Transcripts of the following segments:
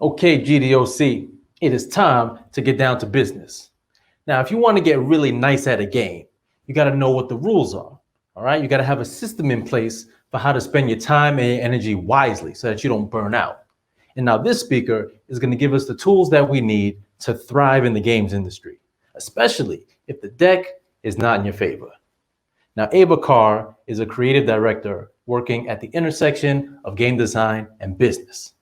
Okay, GDOC, it is time to get down to business. Now, if you want to get really nice at a game, you got to know what the rules are. All right, you got to have a system in place for how to spend your time and your energy wisely so that you don't burn out. And now, this speaker is going to give us the tools that we need to thrive in the games industry, especially if the deck is not in your favor. Now, Evva Karr is a creative director working at the intersection of game design and business.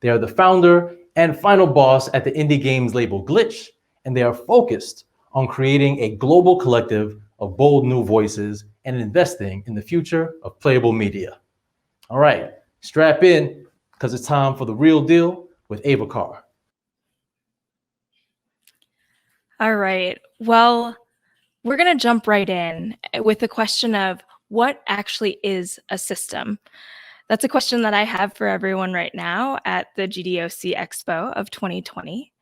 They are the founder and final boss at the indie games label Glitch, and they are focused on creating a global collective of bold new voices and investing in the future of playable media. All right, strap in because it's time for the real deal with Evva Karr. All right. Well, we're going to jump right in with the question of what actually is a system? That's a question that I have for everyone right now at the gdocExpo of 2020.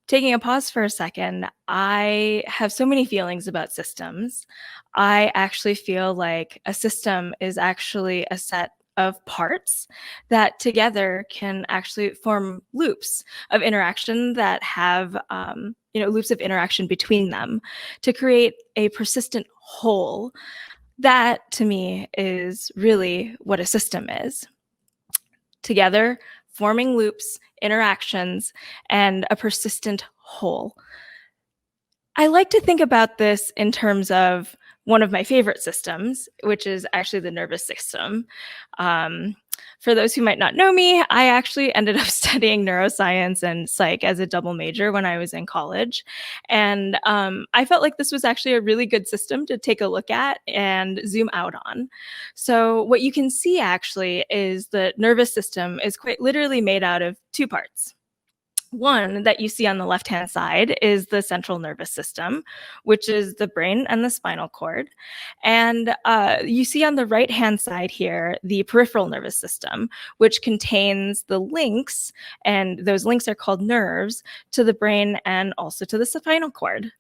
Taking a pause for a second, I have so many feelings about systems. I actually feel like a system is actually a set of parts that together can actually form loops of interaction that have, loops of interaction between them to create a persistent whole. That, to me, is really what a system is. Together, forming loops, interactions, and a persistent whole. I like to think about this in terms of one of my favorite systems, which is actually the nervous system. For those who might not know me, I actually ended up studying neuroscience and psych as a double major when I was in college. And I felt like this was actually a really good system to take a look at and zoom out on. So what you can see actually is the nervous system is quite literally made out of two parts. One that you see on the left-hand side is the central nervous system, which is the brain and the spinal cord. And you see on the right-hand side here, the peripheral nervous system, which contains the links, and those links are called nerves, to the brain and also to the spinal cord.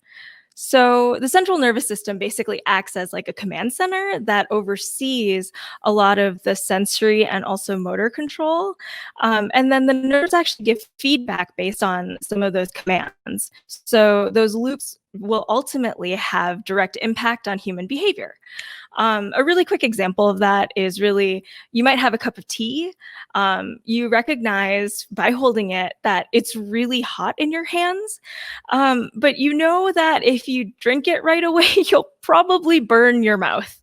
So the central nervous system basically acts as like a command center that oversees a lot of the sensory and also motor control. And then the nerves actually give feedback based on some of those commands. So those loops will ultimately have direct impact on human behavior. A really quick example of that is really, you might have a cup of tea. You recognize by holding it that it's really hot in your hands, but you know that if you drink it right away, you'll probably burn your mouth.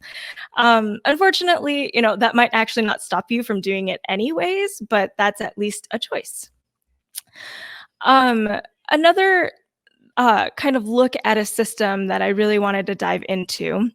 Unfortunately, that might actually not stop you from doing it anyways, but that's at least a choice. Another kind of look at a system that I really wanted to dive into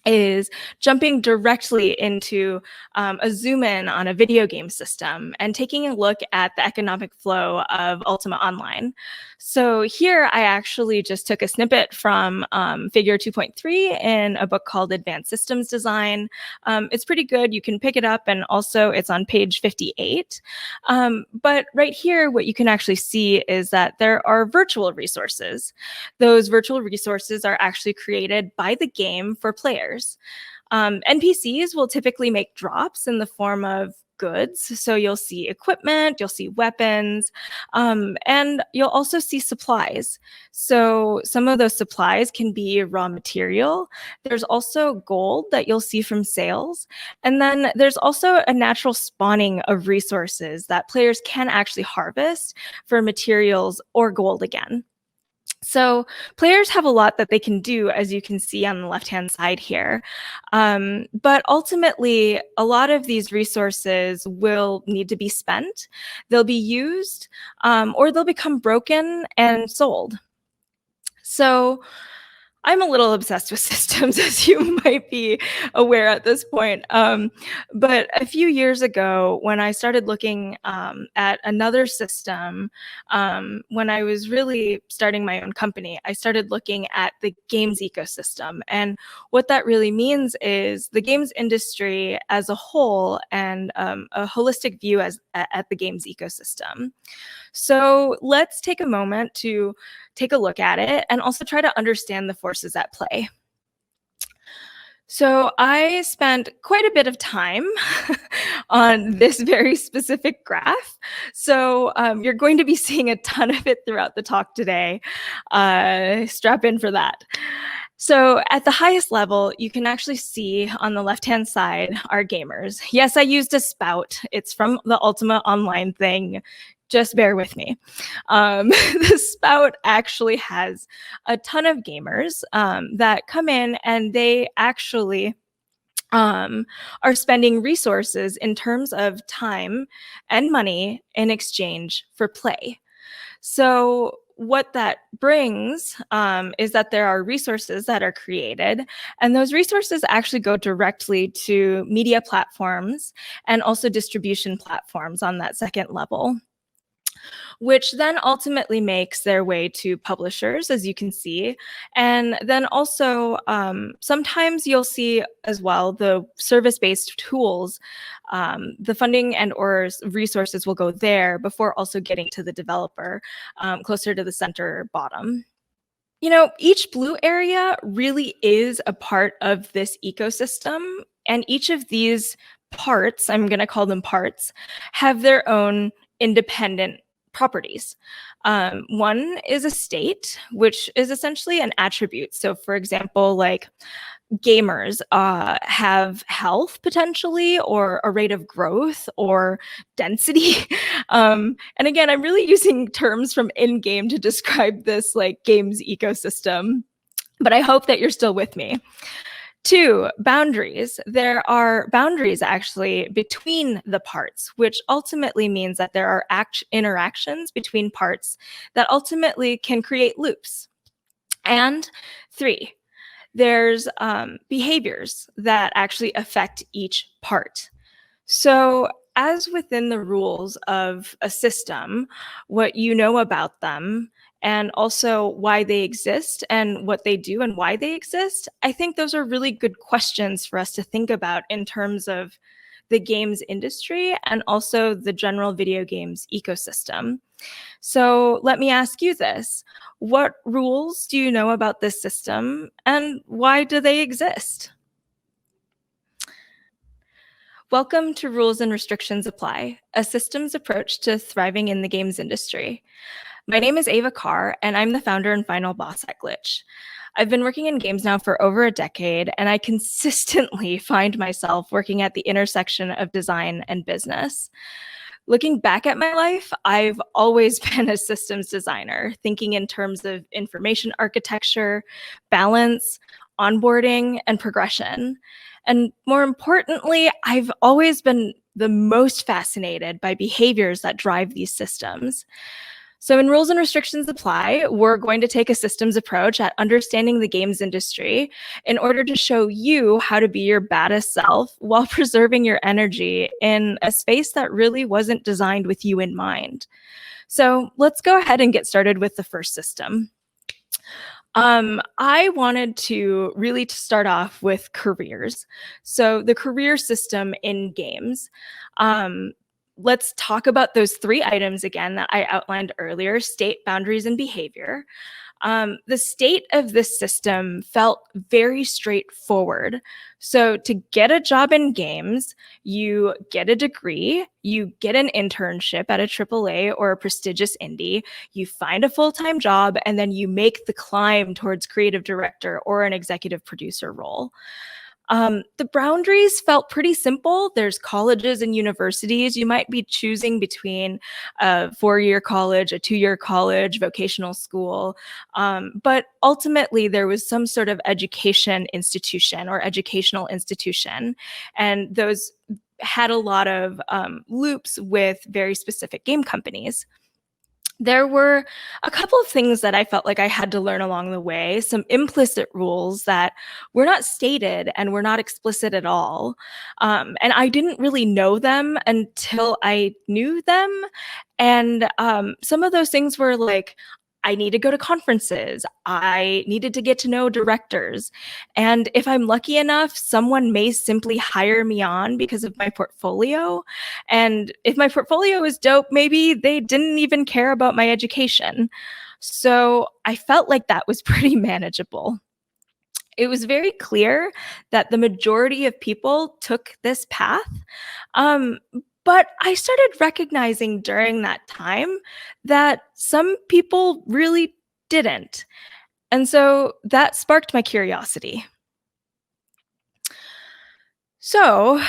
is jumping directly into a zoom in on a video game system and taking a look at the economic flow of Ultima Online. So here I actually just took a snippet from figure 2.3 in a book called Advanced Systems Design. It's pretty good. You can pick it up, and also it's on page 58. But right here, what you can actually see is that there are virtual resources. Those virtual resources are actually created by the game for players. NPCs will typically make drops in the form of goods. So you'll see equipment, you'll see weapons, and you'll also see supplies. So some of those supplies can be raw material. There's also gold that you'll see from sales. And then there's also a natural spawning of resources that players can actually harvest for materials or gold again. So players have a lot that they can do, as you can see on the left-hand side here. But ultimately, a lot of these resources will need to be spent. They'll be used, or they'll become broken and sold. So I'm a little obsessed with systems, as you might be aware at this point. But a few years ago, when I started looking at another system, when I was really starting my own company, I started looking at the games ecosystem. And what that really means is the games industry as a whole and a holistic view at the games ecosystem. So let's take a moment to take a look at it and also try to understand the forces at play. So I spent quite a bit of time on this very specific graph. So you're going to be seeing a ton of it throughout the talk today. Strap in for that. So at the highest level, you can actually see on the left-hand side are gamers. Yes, I used a spout. It's from the Ultima Online thing. Just bear with me. The spout actually has a ton of gamers that come in and they actually are spending resources in terms of time and money in exchange for play. So what that brings is that there are resources that are created, and those resources actually go directly to media platforms and also distribution platforms on that second level, which then ultimately makes their way to publishers, as you can see. And then also sometimes you'll see as well the service-based tools, the funding and or resources will go there before also getting to the developer closer to the center bottom. You know, each blue area really is a part of this ecosystem, and each of these parts, I'm going to call them parts, have their own independent properties. One is a state, which is essentially an attribute. So, for example, like gamers have health potentially, or a rate of growth, or density. And again, I'm really using terms from in-game to describe this like games ecosystem, but I hope that you're still with me. 2, boundaries. There are boundaries actually between the parts, which ultimately means that there are interactions between parts that ultimately can create loops. And 3, there's behaviors that actually affect each part. So as within the rules of a system, what you know about them and also why they exist and what they do and why they exist, I think those are really good questions for us to think about in terms of the games industry and also the general video games ecosystem. So let me ask you this. What rules do you know about this system and why do they exist? Welcome to Rules and Restrictions Apply, a systems approach to thriving in the games industry. My name is Evva Karr, and I'm the founder and final boss at Glitch. I've been working in games now for over a decade, and I consistently find myself working at the intersection of design and business. Looking back at my life, I've always been a systems designer, thinking in terms of information architecture, balance, onboarding, and progression. And more importantly, I've always been the most fascinated by behaviors that drive these systems. So in Rules and Restrictions Apply, we're going to take a systems approach at understanding the games industry in order to show you how to be your baddest self while preserving your energy in a space that really wasn't designed with you in mind. So let's go ahead and get started with the first system. I wanted to really start off with careers. So the career system in games. Let's talk about those 3 items again that I outlined earlier: state, boundaries, and behavior. The state of this system felt very straightforward. So to get a job in games, you get a degree, you get an internship at a AAA or a prestigious indie, you find a full-time job, and then you make the climb towards creative director or an executive producer role. The boundaries felt pretty simple. There's colleges and universities. You might be choosing between a 4-year college, a 2-year college, vocational school. But ultimately, there was some sort of education institution or educational institution. And those had a lot of loops with very specific game companies. There were a couple of things that I felt like I had to learn along the way, some implicit rules that were not stated and were not explicit at all. And I didn't really know them until I knew them. And some of those things were like, I need to go to conferences. I needed to get to know directors. And if I'm lucky enough, someone may simply hire me on because of my portfolio. And if my portfolio is dope, maybe they didn't even care about my education. So I felt like that was pretty manageable. it was very clear that the majority of people took this path. But I started recognizing during that time that some people really didn't. And so that sparked my curiosity. So,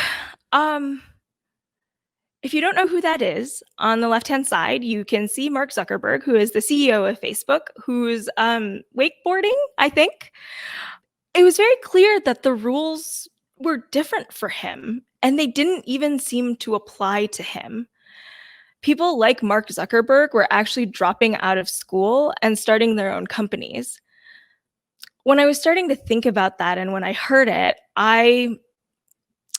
if you don't know who that is, on the left-hand side, you can see Mark Zuckerberg, who is the CEO of Facebook, who's wakeboarding, I think. It was very clear that the rules were different for him, and they didn't even seem to apply to him. People like Mark Zuckerberg were actually dropping out of school and starting their own companies. When I was starting to think about that and when I heard it, I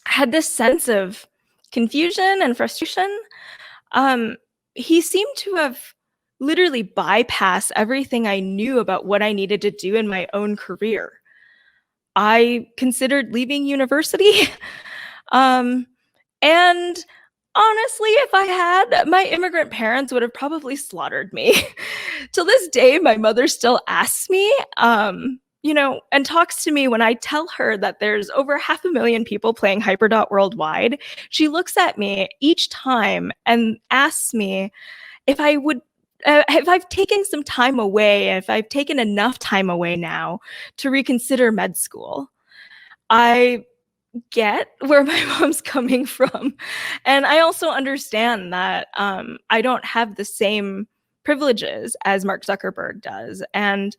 had this sense of confusion and frustration. He seemed to have literally bypassed everything I knew about what I needed to do in my own career. I considered leaving university. And honestly, if I had, my immigrant parents would have probably slaughtered me. Till this day, my mother still asks me, and talks to me when I tell her that there's over 500,000 people playing Hyperdot worldwide. She looks at me each time and asks me if I would, if I've taken some time away, if I've taken enough time away now to reconsider med school. I get where my mom's coming from. And I also understand that I don't have the same privileges as Mark Zuckerberg does. And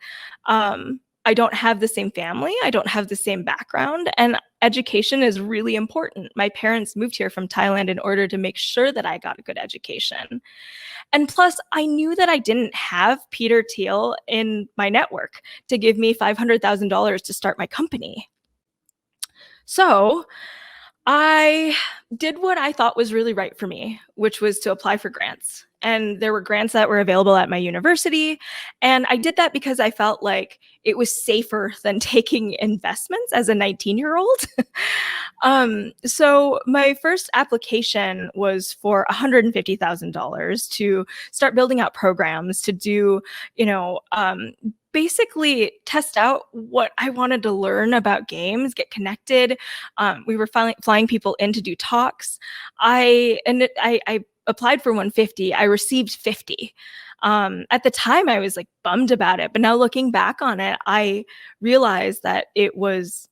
I don't have the same family. I don't have the same background. And education is really important. My parents moved here from Thailand in order to make sure that I got a good education. And plus, I knew that I didn't have Peter Thiel in my network to give me $500,000 to start my company. So I did what I thought was really right for me, which was to apply for grants. And there were grants that were available at my university. And I did that because I felt like it was safer than taking investments as a 19-year-old. So my first application was for $150,000 to start building out programs to do, basically test out what I wanted to learn about games, get connected. We were flying people in to do talks. I applied for 150. I received 50. At the time, I was like bummed about it. But now looking back on it, I realized that it was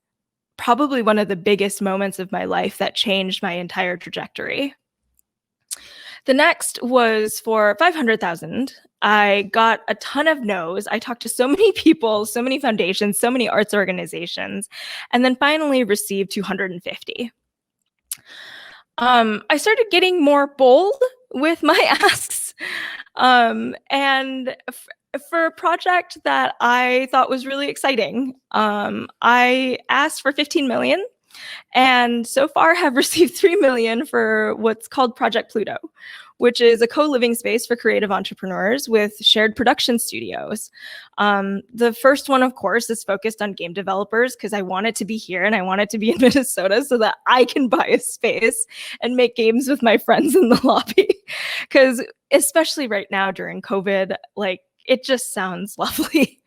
probably one of the biggest moments of my life that changed my entire trajectory. The next was for 500,000. I got a ton of no's. I talked to so many people, so many foundations, so many arts organizations, and then finally received 250. I started getting more bold with my asks. And for a project that I thought was really exciting, I asked for 15 million. And so far have received 3 million for what's called Project Pluto, which is a co-living space for creative entrepreneurs with shared production studios. The first one, of course, is focused on game developers because I want it to be here and I want it to be in Minnesota so that I can buy a space and make games with my friends in the lobby. Because especially right now during COVID, like it just sounds lovely.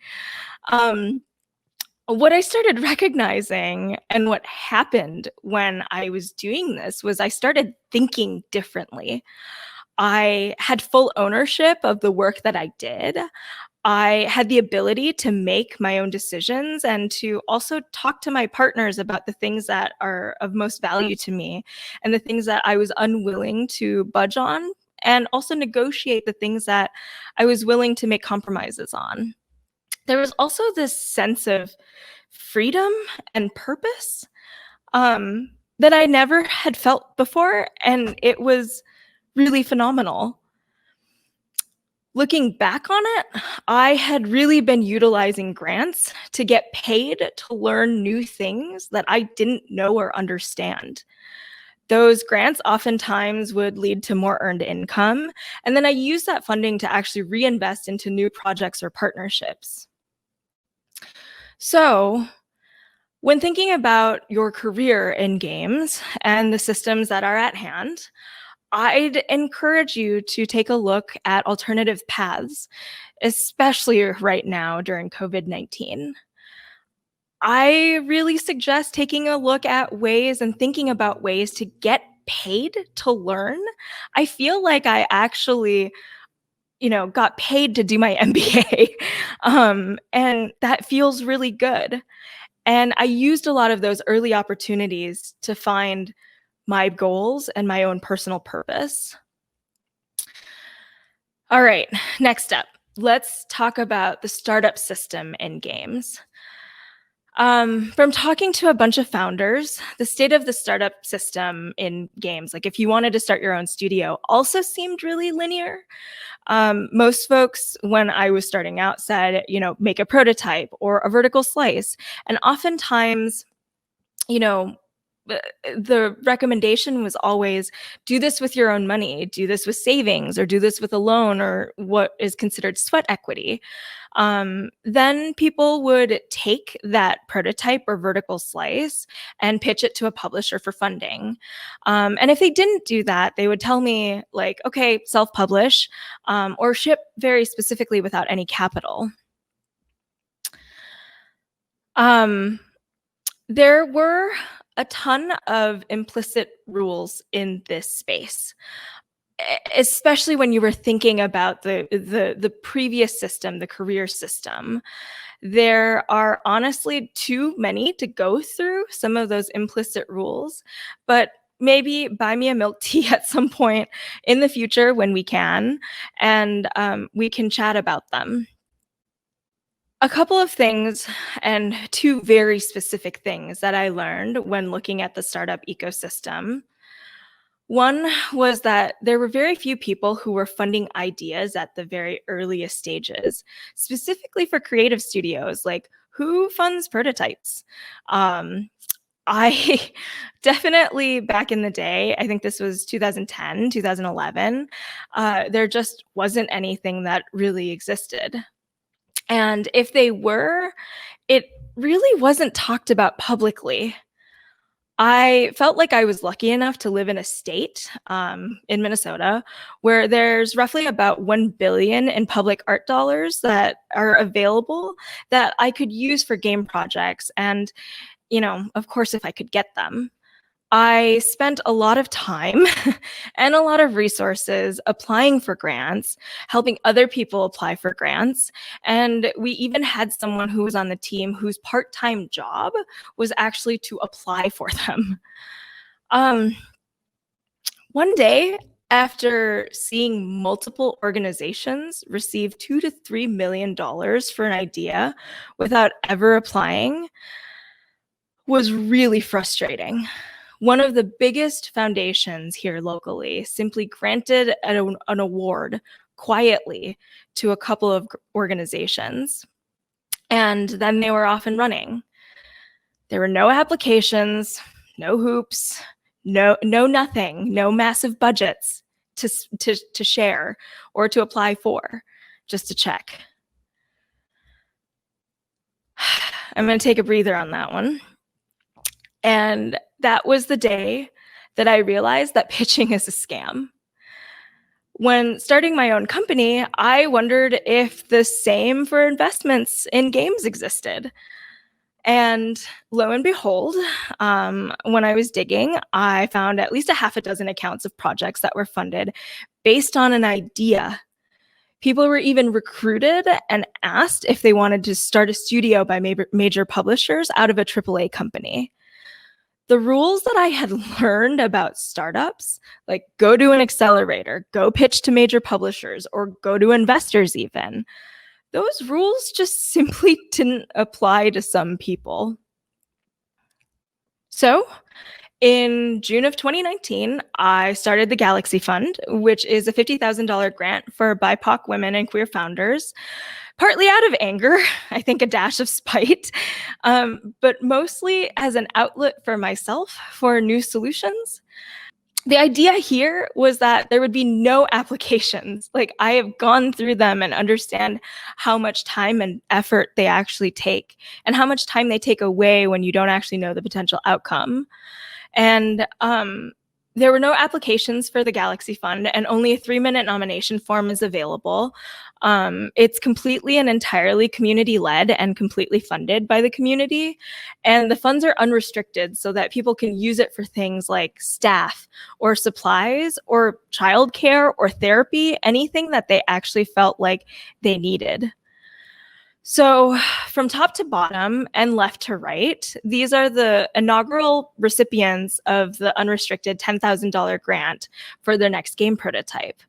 What I started recognizing and what happened when I was doing this was I started thinking differently. I had full ownership of the work that I did. I had the ability to make my own decisions and to also talk to my partners about the things that are of most value to me and the things that I was unwilling to budge on, and also negotiate the things that I was willing to make compromises on. There was also this sense of freedom and purpose that I never had felt before, and it was really phenomenal. Looking back on it, I had really been utilizing grants to get paid to learn new things that I didn't know or understand. Those grants oftentimes would lead to more earned income, and then I used that funding to actually reinvest into new projects or partnerships. So, when thinking about your career in games and the systems that are at hand, I'd encourage you to take a look at alternative paths, especially right now during COVID-19. I really suggest taking a look at ways and thinking about ways to get paid to learn. I feel like I actually, got paid to do my MBA. And that feels really good. And I used a lot of those early opportunities to find my goals and my own personal purpose. All right, next up, let's talk about the startup system in games. From talking to a bunch of founders, the state of the startup system in games, like if you wanted to start your own studio, also seemed really linear. Most folks, when I was starting out, said, make a prototype or a vertical slice. And oftentimes, the recommendation was always do this with your own money, do this with savings, or do this with a loan or what is considered sweat equity. Then people would take that prototype or vertical slice and pitch it to a publisher for funding. And if they didn't do that, they would tell me like, okay, self-publish or ship very specifically without any capital. There were a ton of implicit rules in this space, especially when you were thinking about the previous system, the career system. There are honestly too many to go through some of those implicit rules, but maybe buy me a milk tea at some point in the future when we can, and we can chat about them. A couple of things, and two very specific things that I learned when looking at the startup ecosystem. One was that there were very few people who were funding ideas at the very earliest stages, specifically for creative studios. Like, who funds prototypes? I definitely, back in the day, I think this was 2010, 2011, there just wasn't anything that really existed. And if they were, it really wasn't talked about publicly. I felt like I was lucky enough to live in a state in Minnesota where there's roughly about 1 billion in public art dollars that are available that I could use for game projects. And, of course, if I could get them. I spent a lot of time and a lot of resources applying for grants, helping other people apply for grants. And we even had someone who was on the team whose part-time job was actually to apply for them. One day, after seeing multiple organizations receive $2 to $3 million for an idea without ever applying, was really frustrating. One of the biggest foundations here locally simply granted an award quietly to a couple of organizations, and then they were off and running. There were no applications, no hoops, no nothing, no massive budgets to share or to apply for, just to check. I'm going to take a breather on that one. And that was the day that I realized that pitching is a scam. When starting my own company, I wondered if the same for investments in games existed. And lo and behold, when I was digging, I found at least a half a dozen accounts of projects that were funded based on an idea. People were even recruited and asked if they wanted to start a studio by major publishers out of a AAA company. The rules that I had learned about startups, like go to an accelerator, go pitch to major publishers, or go to investors even, those rules just simply didn't apply to some people. So in June of 2019, I started the Galaxy Fund, which is a $50,000 grant for BIPOC women and queer founders, partly out of anger, I think a dash of spite, but mostly as an outlet for myself for new solutions. The idea here was that there would be no applications. Like, I have gone through them and understand how much time and effort they actually take and how much time they take away when you don't actually know the potential outcome. And There were no applications for the Galaxy Fund, and only a 3-minute nomination form is available. It's completely and entirely community-led and completely funded by the community. And the funds are unrestricted so that people can use it for things like staff or supplies or childcare or therapy, anything that they actually felt like they needed. So from top to bottom and left to right, these are the inaugural recipients of the unrestricted $10,000 grant for their next game prototype.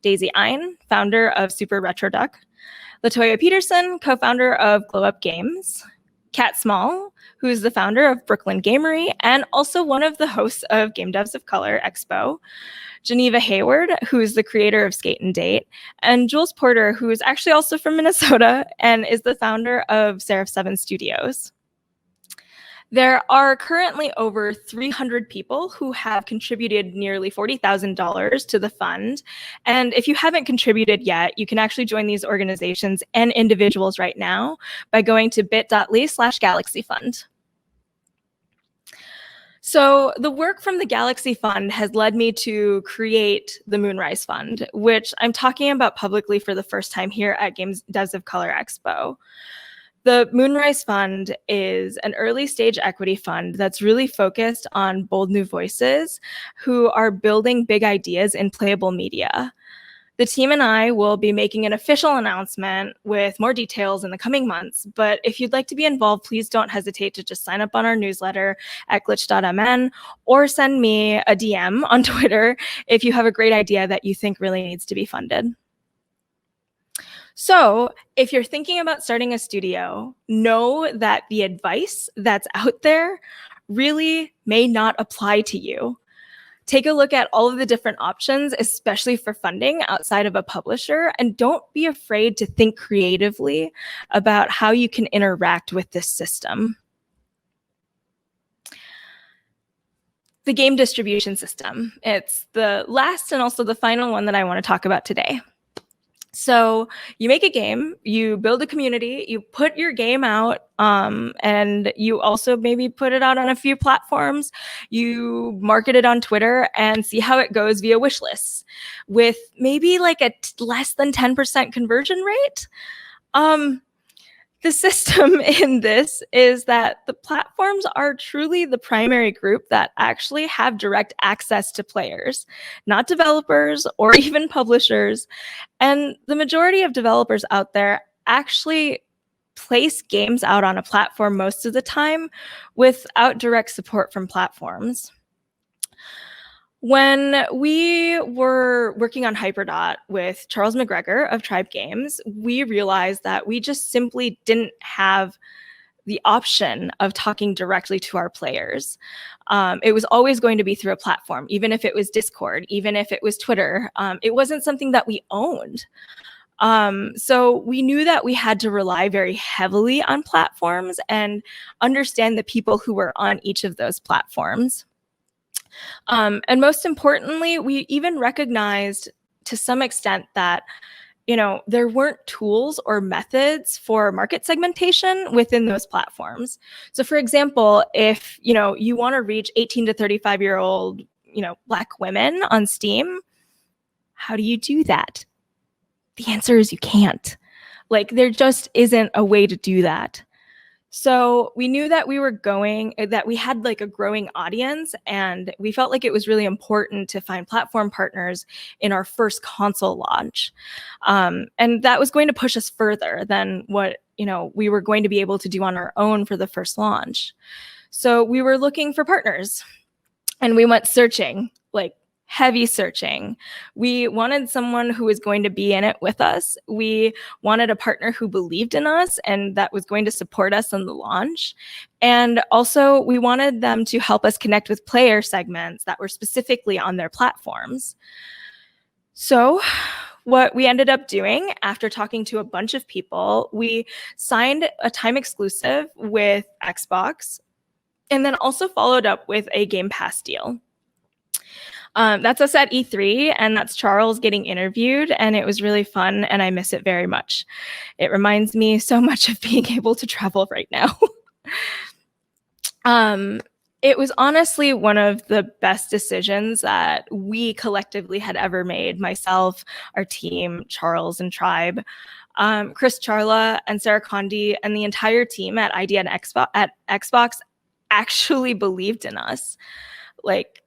Daisy Ein, founder of Super Retro Duck. Latoya Peterson, co-founder of Glow Up Games. Kat Small, who is the founder of Brooklyn Gamery and also one of the hosts of Game Devs of Color Expo. Geneva Hayward, who is the creator of Skate and Date, and Jules Porter, who is actually also from Minnesota and is the founder of Seraph 7 Studios. There are currently over 300 people who have contributed nearly $40,000 to the fund. And if you haven't contributed yet, you can actually join these organizations and individuals right now by going to bit.ly/galaxyfund. So the work from the Galaxy Fund has led me to create the Moonrise Fund, which I'm talking about publicly for the first time here at Games Devs of Color Expo. The Moonrise Fund is an early stage equity fund that's really focused on bold new voices who are building big ideas in playable media. The team and I will be making an official announcement with more details in the coming months, but if you'd like to be involved, please don't hesitate to just sign up on our newsletter at glitch.mn or send me a DM on Twitter if you have a great idea that you think really needs to be funded. So if you're thinking about starting a studio, know that the advice that's out there really may not apply to you. Take a look at all of the different options, especially for funding outside of a publisher, and don't be afraid to think creatively about how you can interact with this system. The game distribution system. It's the last and also the final one that I want to talk about today. So you make a game, you build a community, you put your game out, and you also maybe put it out on a few platforms. You market it on Twitter and see how it goes via wish lists with maybe like a less than 10% conversion rate. The system in this is that the platforms are truly the primary group that actually have direct access to players, not developers or even publishers. And the majority of developers out there actually place games out on a platform most of the time without direct support from platforms. When we were working on Hyperdot with Charles McGregor of Tribe Games, we realized that we just simply didn't have the option of talking directly to our players. It was always going to be through a platform, even if it was Discord, even if it was Twitter. It wasn't something that we owned. So we knew that we had to rely very heavily on platforms and understand the people who were on each of those platforms. And most importantly, we even recognized to some extent that, there weren't tools or methods for market segmentation within those platforms. So for example, if, you want to reach 18 to 35-year-old, Black women on Steam, how do you do that? The answer is you can't. There just isn't a way to do that. So we knew that we had a growing audience, and we felt like it was really important to find platform partners in our first console launch. And that was going to push us further than what, we were going to be able to do on our own for the first launch. So we were looking for partners, and we went searching, heavy searching. We wanted someone who was going to be in it with us. We wanted a partner who believed in us and that was going to support us in the launch. And also we wanted them to help us connect with player segments that were specifically on their platforms. So what we ended up doing after talking to a bunch of people, we signed a time exclusive with Xbox and then also followed up with a Game Pass deal. That's us at E3, and that's Charles getting interviewed, and it was really fun, and I miss it very much. It reminds me so much of being able to travel right now. It was honestly one of the best decisions that we collectively had ever made. Myself, our team, Charles and Tribe, Chris Charla and Sarah Condi and the entire team at IDN at Xbox actually believed in us, like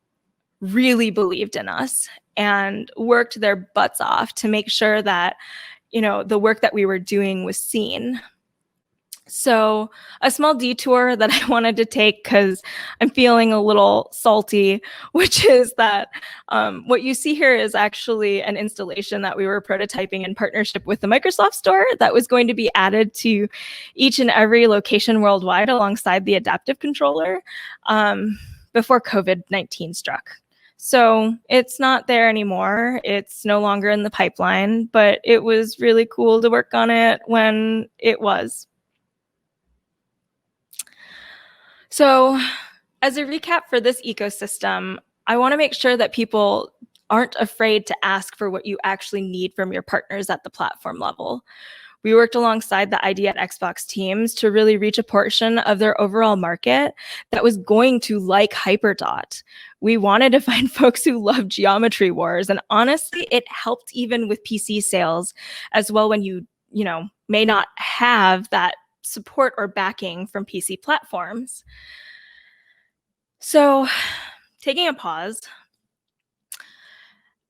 really believed in us, and worked their butts off to make sure that, you know, the work that we were doing was seen. So a small detour that I wanted to take because I'm feeling a little salty, which is that what you see here is actually an installation that we were prototyping in partnership with the Microsoft Store that was going to be added to each and every location worldwide alongside the adaptive controller before COVID-19 struck. So it's not there anymore. It's no longer in the pipeline, but it was really cool to work on it when it was. So as a recap for this ecosystem, I want to make sure that people aren't afraid to ask for what you actually need from your partners at the platform level. We worked alongside the ID at Xbox teams to really reach a portion of their overall market that was going to like Hyperdot. We wanted to find folks who love Geometry Wars, and honestly, it helped even with PC sales as well when you may not have that support or backing from PC platforms. So, taking a pause,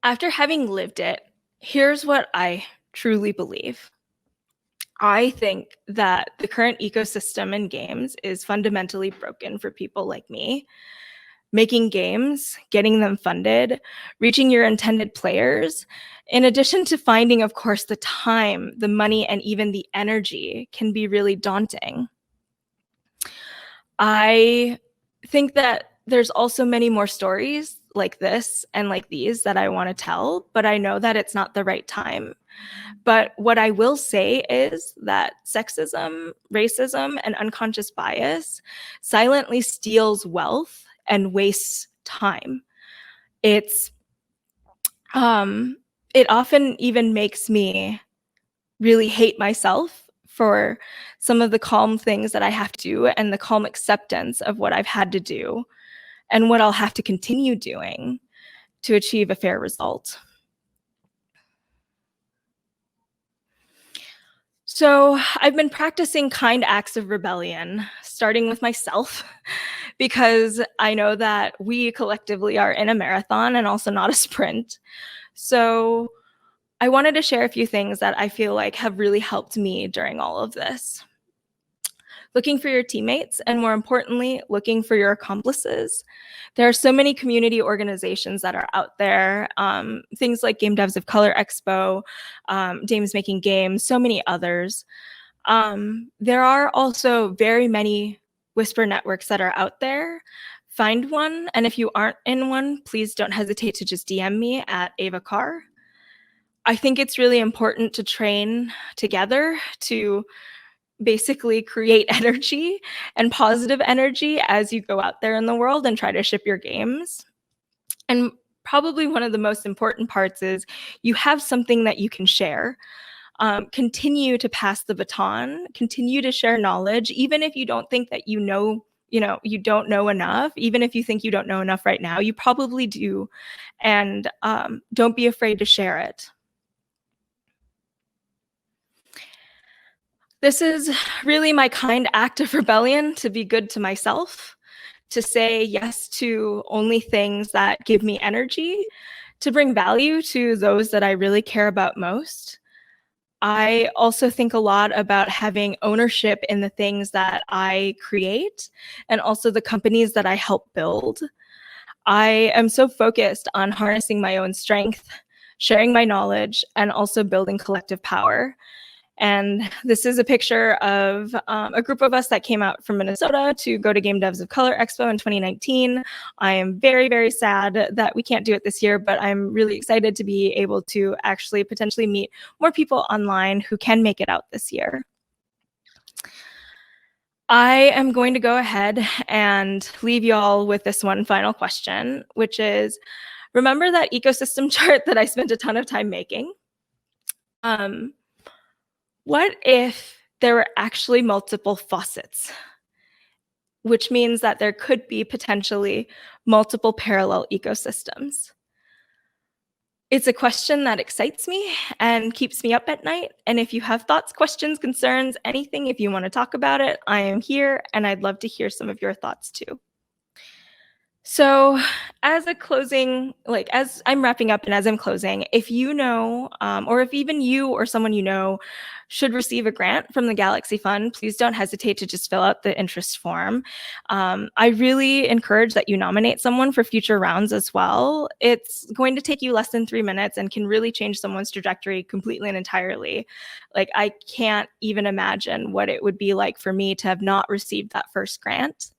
after having lived it, here's what I truly believe. I think that the current ecosystem in games is fundamentally broken for people like me. Making games, getting them funded, reaching your intended players, in addition to finding, of course, the time, the money, and even the energy can be really daunting. I think that there's also many more stories like this and like these that I want to tell, but I know that it's not the right time. But what I will say is that sexism, racism, and unconscious bias silently steals wealth and wastes time. It often even makes me really hate myself for some of the calm things that I have to do and the calm acceptance of what I've had to do and what I'll have to continue doing to achieve a fair result. So I've been practicing kind acts of rebellion, starting with myself, because I know that we collectively are in a marathon and also not a sprint. So I wanted to share a few things that I feel like have really helped me during all of this. Looking for your teammates, and more importantly, looking for your accomplices. There are so many community organizations that are out there, things like Game Devs of Color Expo, Dames Making Games, so many others. There are also very many whisper networks that are out there. Find one, and if you aren't in one, please don't hesitate to just DM me at Evva Karr. I think it's really important to train together to basically create energy and positive energy as you go out there in the world and try to ship your games. And probably one of the most important parts is you have something that you can share. Continue to pass the baton, continue to share knowledge, even if you don't think that you don't know enough. Even if you think you don't know enough right now, you probably do. And don't be afraid to share it. This is really my kind act of rebellion, to be good to myself, to say yes to only things that give me energy, to bring value to those that I really care about most. I also think a lot about having ownership in the things that I create and also the companies that I help build. I am so focused on harnessing my own strength, sharing my knowledge, and also building collective power. And this is a picture of a group of us that came out from Minnesota to go to Game Devs of Color Expo in 2019. I am very, very sad that we can't do it this year, but I'm really excited to be able to actually potentially meet more people online who can make it out this year. I am going to go ahead and leave y'all with this one final question, which is, remember that ecosystem chart that I spent a ton of time making? What if there were actually multiple faucets? which means that there could be potentially multiple parallel ecosystems. It's a question that excites me and keeps me up at night. And if you have thoughts, questions, concerns, anything, if you want to talk about it, I am here, and I'd love to hear some of your thoughts too. So as a closing, like as I'm wrapping up and as I'm closing, if you know, or if even you or someone you know should receive a grant from the Galaxy Fund, please don't hesitate to just fill out the interest form. I really encourage that you nominate someone for future rounds as well. It's going to take you less than 3 minutes and can really change someone's trajectory completely and entirely. Like, I can't even imagine what it would be like for me to have not received that first grant.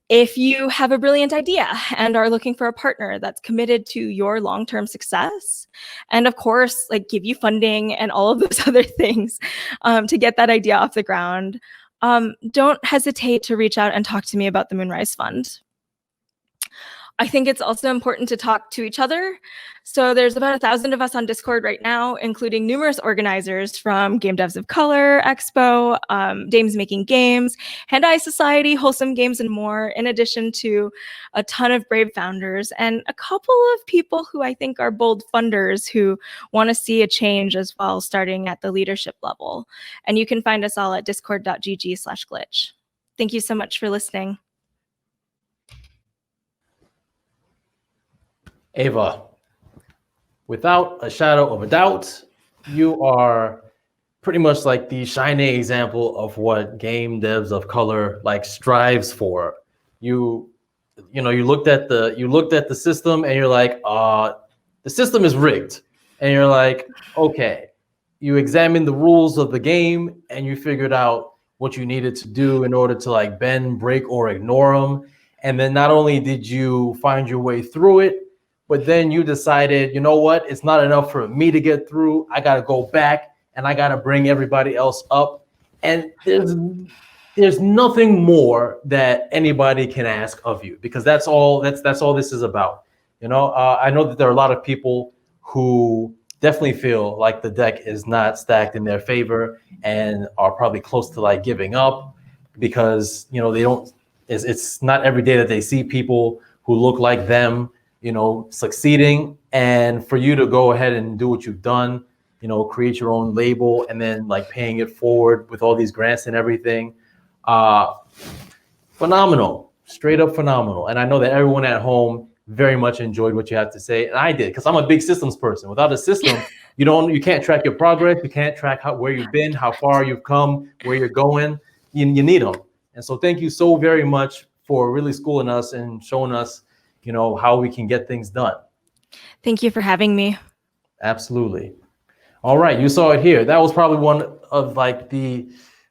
If you have a brilliant idea and are looking for a partner that's committed to your long-term success, and of course, like, give you funding and all of those other things to get that idea off the ground, don't hesitate to reach out and talk to me about the Moonrise Fund. I think it's also important to talk to each other. So there's about 1,000 of us on Discord right now, including numerous organizers from Game Devs of Color, Expo, Dames Making Games, Hand-Eye Society, Wholesome Games, and more, in addition to a ton of brave founders and a couple of people who I think are bold funders who want to see a change as well, starting at the leadership level. And you can find us all at discord.gg/glitch. Thank you so much for listening. Evva, without a shadow of a doubt, you are pretty much like the shining example of what Game Devs of Color like strives for. You looked at the system and you're like, the system is rigged. And you're like, okay. You examined the rules of the game and you figured out what you needed to do in order to like bend, break, or ignore them. And then not only did you find your way through it, but then you decided, you know what, it's not enough for me to get through. I got to go back and I got to bring everybody else up. And there's nothing more that anybody can ask of you, because that's all this is about. You know, I know that there are a lot of people who definitely feel like the deck is not stacked in their favor and are probably close to like giving up because, you know, it's not every day that they see people who look like them, you know, succeeding. And for you to go ahead and do what you've done, you know, create your own label and then like paying it forward with all these grants and everything, phenomenal, straight up phenomenal. And I know that everyone at home very much enjoyed what you had to say, and I did, because I'm a big systems person. Without a system, you can't track your progress, you can't track where you've been, how far you've come, where you're going. You need them. And so thank you so very much for really schooling us and showing us, you know, how we can get things done. Thank you for having me. Absolutely. All right, you saw it here. That was probably one of like the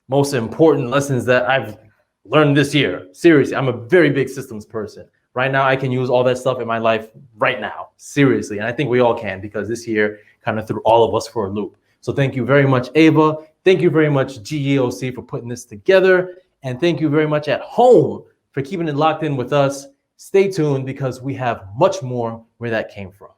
most important lessons that I've learned this year. Seriously, I'm a very big systems person. Right now, I can use all that stuff in my life right now, seriously. And I think we all can, because this year kind of threw all of us for a loop. So thank you very much, Evva. Thank you very much, gdocExpo, for putting this together. And thank you very much at home for keeping it locked in with us. Stay tuned, because we have much more where that came from.